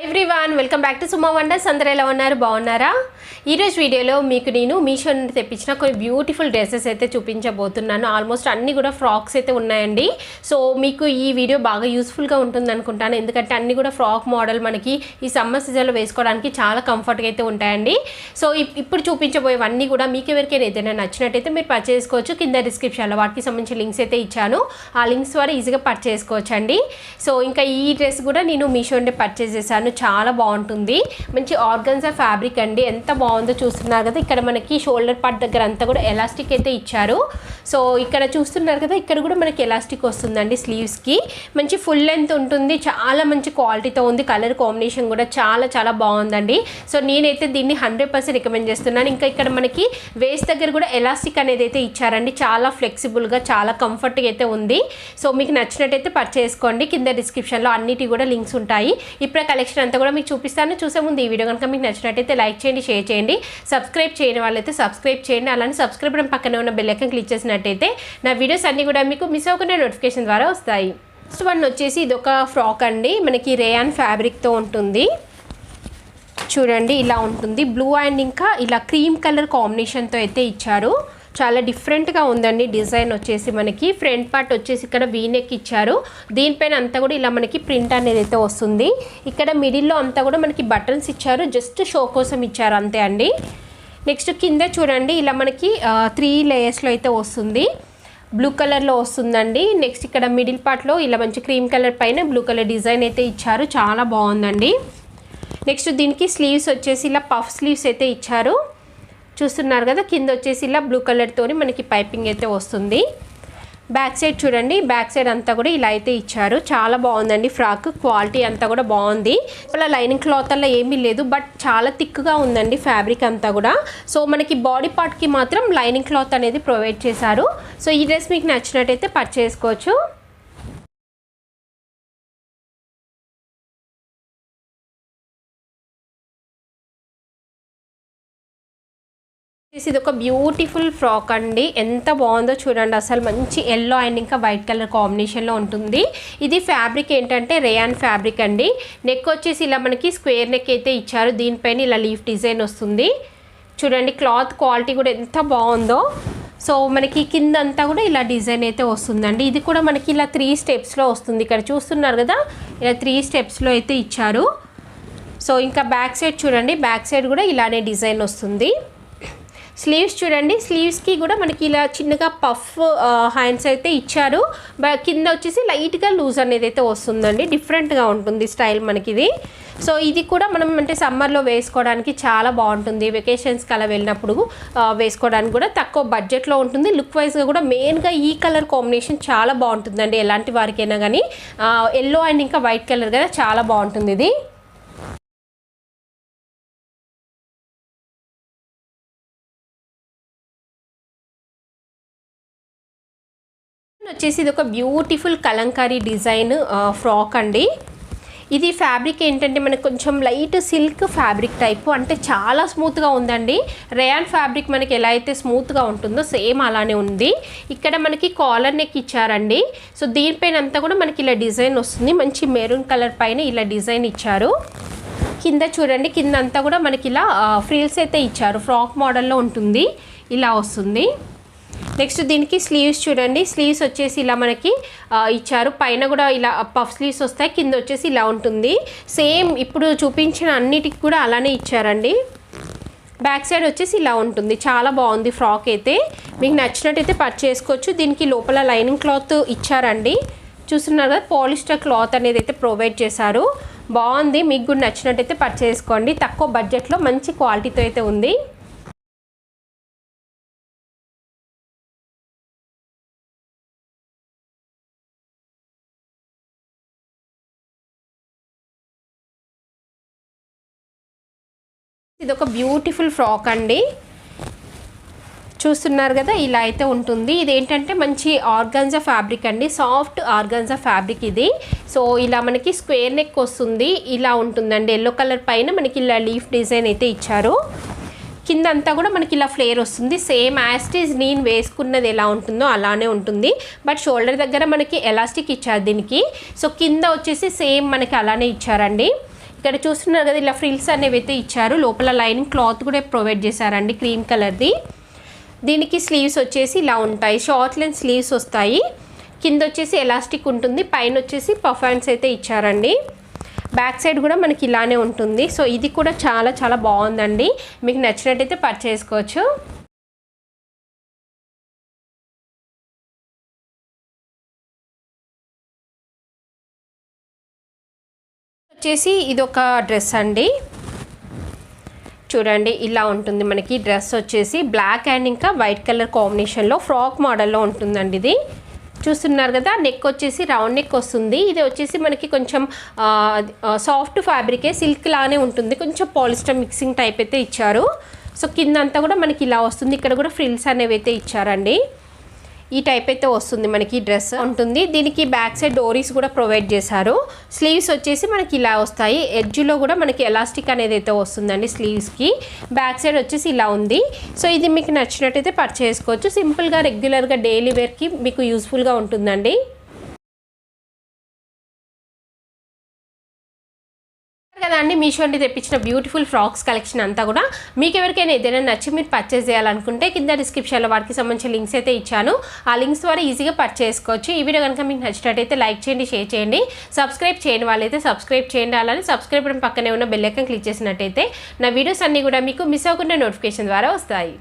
Everyone welcome back to Suma wonders. అందరూ ఎలా ఉన్నారు? బాగున్నారా? ఈరోజు వీడియోలో మీకు నేను మీషో నుండి తెప్పించిన కొన్ని బ్యూటిఫుల్ డ్రెస్సెస్ అయితే చూపించబోతున్నాను. ఆల్మోస్ట్ అన్నీ కూడా ఫ్రాక్స్ అయితే ఉన్నాయండి. సో మీకు ఈ వీడియో బాగా యూస్ఫుల్గా ఉంటుంది అనుకుంటాను, ఎందుకంటే అన్నీ కూడా ఫ్రాక్ మోడల్ మనకి ఈ సమ్మర్ సీజన్లో వేసుకోవడానికి చాలా కంఫర్ట్గా అయితే ఉంటాయండి. సో ఇప్పుడు చూపించబోయేవన్నీ కూడా మీకు ఎవరికైనా ఏదైనా నచ్చినట్టయితే మీరు పర్చేస్ చేసుకోవచ్చు. కింద డిస్క్రిప్షన్లో వాటికి సంబంధించిన లింక్స్ అయితే ఇచ్చాను. ఆ లింక్స్ ద్వారా ఈజీగా పర్చేస్ చేసుకోవచ్చు అండి. సో ఇంకా ఈ డ్రెస్ కూడా నేను మీషో నుండి పర్చేస్ చేశాను. చాలా బాగుంటుంది, మంచి ఆర్గన్జా ఫ్యాబ్రిక్ అండి. ఎంత బాగుందో చూస్తున్నారు కదా. ఇక్కడ మనకి షోల్డర్ పార్ట్ దగ్గర అంతా కూడా ఎలాస్టిక్ అయితే ఇచ్చారు. సో ఇక్కడ చూస్తున్నారు కదా, ఇక్కడ కూడా మనకి ఎలాస్టిక్ వస్తుందండి స్లీవ్స్కి. మంచి ఫుల్ లెంత్ ఉంటుంది, చాలా మంచి క్వాలిటీతో ఉంది. కలర్ కాంబినేషన్ కూడా చాలా చాలా బాగుందండి. సో నేనైతే దీన్ని 100% రికమెండ్ చేస్తున్నాను. ఇంకా ఇక్కడ మనకి వేస్ట్ దగ్గర కూడా ఎలాస్టిక్ అనేది అయితే ఇచ్చారండి. చాలా ఫ్లెక్సిబుల్గా చాలా కంఫర్ట్గా అయితే ఉంది. సో మీకు నచ్చినట్టయితే పర్చేస్ చేసుకోండి. కింద డిస్క్రిప్షన్లో అన్నిటి కూడా లింక్స్ ఉంటాయి. ఇప్పుడే కలెక్షన్ అంతా కూడా మీకు చూపిస్తాను. చూసే ముందు ఈ వీడియో కనుక మీకు నచ్చినట్టయితే లైక్ చేయండి, షేర్ చేయండి. సబ్స్క్రైబ్ చేయని వాళ్ళైతే సబ్స్క్రైబ్ చేయండి. అలానే సబ్స్క్రైబ్ చేయడం పక్కనే ఉన్న బెల్ ఐకాన్ క్లిక్ చేసినట్టయితే నా వీడియోస్ అన్నీ కూడా మీకు మిస్ అవ్వకుండా నోటిఫికేషన్ ద్వారా వస్తాయి. ఫస్ట్ వన్ వచ్చేసి ఇది ఒక ఫ్రాక్ అండి. మనకి రేయాన్ ఫ్యాబ్రిక్తో ఉంటుంది. చూడండి ఇలా ఉంటుంది. బ్లూ అండ్ ఇంకా ఇలా క్రీమ్ కలర్ కాంబినేషన్తో అయితే ఇచ్చారు. చాలా డిఫరెంట్గా ఉందండి. డిజైన్ వచ్చేసి మనకి ఫ్రంట్ పార్ట్ వచ్చేసి ఇక్కడ వీనెక్ ఇచ్చారు. దీనిపైన అంతా కూడా ఇలా మనకి ప్రింట్ అనేది అయితే వస్తుంది. ఇక్కడ మిడిల్లో అంతా కూడా మనకి బటన్స్ ఇచ్చారు, జస్ట్ షో కోసం ఇచ్చారు అంతే అండి. నెక్స్ట్ కింద చూడండి ఇలా మనకి 3 లేయర్స్లో అయితే వస్తుంది. బ్లూ కలర్లో వస్తుందండి. నెక్స్ట్ ఇక్కడ మిడిల్ పార్ట్లో ఇలా మంచి క్రీమ్ కలర్ పైన బ్లూ కలర్ డిజైన్ అయితే ఇచ్చారు. చాలా బాగుందండి. నెక్స్ట్ దీనికి స్లీవ్స్ వచ్చేసి ఇలా పఫ్ స్లీవ్స్ అయితే ఇచ్చారు. చూస్తున్నారు కదా, కింద వచ్చేసి ఇలా బ్లూ కలర్తోని మనకి పైపింగ్ అయితే వస్తుంది. బ్యాక్ సైడ్ చూడండి, బ్యాక్ సైడ్ అంతా కూడా ఇలా అయితే ఇచ్చారు. చాలా బాగుందండి. ఫ్రాక్ క్వాలిటీ అంతా కూడా బాగుంది. అలా లైనింగ్ క్లాత్ అలా ఏమీ లేదు, బట్ చాలా థిక్గా ఉందండి ఫ్యాబ్రిక్ అంతా కూడా. సో మనకి బాడీ పార్ట్కి మాత్రం లైనింగ్ క్లాత్ అనేది ప్రొవైడ్ చేశారు. సో ఈ డ్రెస్ మీకు నచ్చినట్టయితే పర్చేస్ చేసుకోవచ్చు. ఇది ఒక బ్యూటిఫుల్ ఫ్రాక్ అండి. ఎంత బాగుందో చూడండి. అసలు మంచి ఎల్లో అండ్ ఇంకా వైట్ కలర్ కాంబినేషన్లో ఉంటుంది. ఇది ఫ్యాబ్రిక్ ఏంటంటే రేయాన్ ఫ్యాబ్రిక్ అండి. నెక్ వచ్చేసి ఇలా మనకి స్క్వేర్ నెక్ అయితే ఇచ్చారు. దీనిపైన ఇలా లీఫ్ డిజైన్ వస్తుంది. చూడండి క్లాత్ క్వాలిటీ కూడా ఎంత బాగుందో. సో మనకి కింద అంతా కూడా ఇలా డిజైన్ అయితే వస్తుందండి. ఇది కూడా మనకి ఇలా 3 స్టెప్స్లో వస్తుంది. ఇక్కడ చూస్తున్నారు కదా, ఇలా 3 స్టెప్స్లో అయితే ఇచ్చారు. సో ఇంకా బ్యాక్ సైడ్ చూడండి, బ్యాక్ సైడ్ కూడా ఇలానే డిజైన్ వస్తుంది. స్లీవ్స్ చూడండి, స్లీవ్స్కి కూడా మనకి ఇలా చిన్నగా పఫ్ హ్యాండ్స్ అయితే ఇచ్చారు. కింద వచ్చేసి లైట్గా లూజ్ అనేది అయితే వస్తుందండి. డిఫరెంట్గా ఉంటుంది స్టైల్ మనకి ఇది. సో ఇది కూడా మనం అంటే సమ్మర్లో వేసుకోవడానికి చాలా బాగుంటుంది. వెకేషన్స్కి అలా వెళ్ళినప్పుడు వేసుకోవడానికి కూడా తక్కువ బడ్జెట్లో ఉంటుంది. లుక్ వైజ్గా కూడా మెయిన్గా ఈ కలర్ కాంబినేషన్ చాలా బాగుంటుందండి. ఎలాంటి వారికైనా కానీ ఎల్లో అండ్ ఇంకా వైట్ కలర్ కదా, చాలా బాగుంటుంది ఇది. వచ్చేసి ఇది ఒక బ్యూటిఫుల్ కలంకారీ డిజైన్ ఫ్రాక్ అండి. ఇది ఫ్యాబ్రిక్ ఏంటంటే మనకు కొంచెం లైట్ సిల్క్ ఫ్యాబ్రిక్ టైపు, అంటే చాలా స్మూత్గా ఉందండి. రేయాన్ ఫ్యాబ్రిక్ మనకి ఎలా అయితే స్మూత్గా ఉంటుందో సేమ్ అలానే ఉంది. ఇక్కడ మనకి కాలర్ నెక్ ఇచ్చారండి. సో దీనిపైన అంతా కూడా మనకి ఇలా డిజైన్ వస్తుంది. మంచి మెరూన్ కలర్ పైన ఇలా డిజైన్ ఇచ్చారు. కింద చూడండి, కింద అంతా కూడా మనకి ఇలా ఫ్రిల్స్ అయితే ఇచ్చారు. ఫ్రాక్ మోడల్లో ఉంటుంది, ఇలా వస్తుంది. నెక్స్ట్ దీనికి స్లీవ్స్ చూడండి, స్లీవ్స్ వచ్చేసి ఇలా మనకి ఇచ్చారు. పైన కూడా ఇలా పఫ్ స్లీవ్స్ వస్తాయి, కింద వచ్చేసి ఇలా ఉంటుంది. సేమ్ ఇప్పుడు చూపించిన అన్నిటికి కూడా అలానే ఇచ్చారండి. బ్యాక్ సైడ్ వచ్చేసి ఇలా ఉంటుంది. చాలా బాగుంది ఫ్రాక్ అయితే. మీకు నచ్చినట్టయితే పర్చేస్ చేసుకోవచ్చు. దీనికి లోపల లైనింగ్ క్లాత్ ఇచ్చారండి. చూస్తున్నారు కదా, పాలిస్టర్ క్లాత్ అనేది అయితే ప్రొవైడ్ చేశారు. బాగుంది. మీకు కూడా నచ్చినట్టయితే పర్చేస్ చేసుకోండి. తక్కువ బడ్జెట్లో మంచి క్వాలిటీతో అయితే ఉంది. ఇది ఒక బ్యూటిఫుల్ ఫ్రాక్ అండి. చూస్తున్నారు కదా, ఇలా అయితే ఉంటుంది. ఇది ఏంటంటే మంచి ఆర్గాన్జా ఫ్యాబ్రిక్ అండి, సాఫ్ట్ ఆర్గాన్జా ఫ్యాబ్రిక్ ఇది. సో ఇలా మనకి స్క్వేర్ నెక్ వస్తుంది, ఇలా ఉంటుందండి. ఎల్లో కలర్ పైన మనకి ఇలా లీఫ్ డిజైన్ అయితే ఇచ్చారు. కింద అంతా కూడా మనకి ఇలా ఫ్లేర్ వస్తుంది. సేమ్ యాస్టీజ్ నేను వేసుకున్నది ఎలా ఉంటుందో అలానే ఉంటుంది. బట్ షోల్డర్ దగ్గర మనకి ఎలాస్టిక్ ఇచ్చారు దీనికి. సో కింద వచ్చేసి సేమ్ మనకి అలానే ఇచ్చారండి. ఇక్కడ చూస్తున్నారు కదా ఇలా ఫ్రిల్స్ అనేవి అయితే ఇచ్చారు. లోపల లైనింగ్ క్లాత్ కూడా ప్రొవైడ్ చేశారండి క్రీమ్ కలర్ది. దీనికి స్లీవ్స్ వచ్చేసి ఇలా ఉంటాయి, షార్ట్ లెంత్ స్లీవ్స్ వస్తాయి. కింద వచ్చేసి ఎలాస్టిక్ ఉంటుంది, పైన వచ్చేసి పఫ్ హ్యాండ్స్ అయితే ఇచ్చారండి. బ్యాక్ సైడ్ కూడా మనకి ఇలానే ఉంటుంది. సో ఇది కూడా చాలా చాలా బాగుందండి. మీకు నచ్చినట్టయితే పర్చేస్ చేసుకోవచ్చు. వచ్చేసి ఇది ఒక డ్రెస్ అండి, చూడండి ఇలా ఉంటుంది మనకి డ్రెస్ వచ్చేసి. బ్లాక్ అండ్ ఇంకా వైట్ కలర్ కాంబినేషన్లో ఫ్రాక్ మోడల్లో ఉంటుందండి. ఇది చూస్తున్నారు కదా, నెక్ వచ్చేసి రౌండ్ నెక్ వస్తుంది. ఇది వచ్చేసి మనకి కొంచెం సాఫ్ట్ ఫ్యాబ్రికే, సిల్క్ లానే ఉంటుంది, కొంచెం పాలిస్టర్ మిక్సింగ్ టైప్ అయితే ఇచ్చారు. సో కింద అంతా కూడా మనకి ఇలా వస్తుంది. ఇక్కడ కూడా ఫ్రిల్స్ అనేవి అయితే ఇచ్చారండి. ఈ టైప్ అయితే వస్తుంది మనకి డ్రెస్ ఉంటుంది. దీనికి బ్యాక్ సైడ్ డోరీస్ కూడా ప్రొవైడ్ చేశారు. స్లీవ్స్ వచ్చేసి మనకి ఇలా వస్తాయి. ఎడ్జ్లో కూడా మనకి ఎలాస్టిక్ అనేది అయితే వస్తుందండి స్లీవ్స్కి. బ్యాక్ సైడ్ వచ్చేసి ఇలా ఉంది. సో ఇది మీకు నచ్చినట్టయితే పర్చేస్ చేసుకోవచ్చు. సింపుల్గా రెగ్యులర్గా డైలీ వేర్కి మీకు యూస్ఫుల్గా ఉంటుందండి. కదండి మీషో నుండి తెప్పించిన బ్యూటిఫుల్ ఫ్రాక్స్ కలెక్షన్ అంతా కూడా. మీకు ఎవరికైనా ఏదైనా నచ్చి మీరు పర్చేస్ చేయాలనుకుంటే కింద డిస్క్రిప్షన్లో వాటికి సంబంధించిన లింక్స్ అయితే ఇచ్చాను. ఆ లింక్స్ ద్వారా ఈజీగా పర్చేస్ చేసుకోవచ్చు. ఈ వీడియో కనుక మీకు నచ్చినట్టయితే లైక్ చేయండి, షేర్ చేయండి. సబ్స్క్రైబ్ చేయని వాళ్ళైతే సబ్స్క్రైబ్ చేయండి. అలానే సబ్స్క్రైబ్ పక్కనే ఉన్న బెల్ ఐకాన్ క్లిక్ చేసినట్టయితే నా వీడియోస్ అన్నీ కూడా మీకు మిస్ అవ్వకుండా నోటిఫికేషన్ ద్వారా వస్తాయి.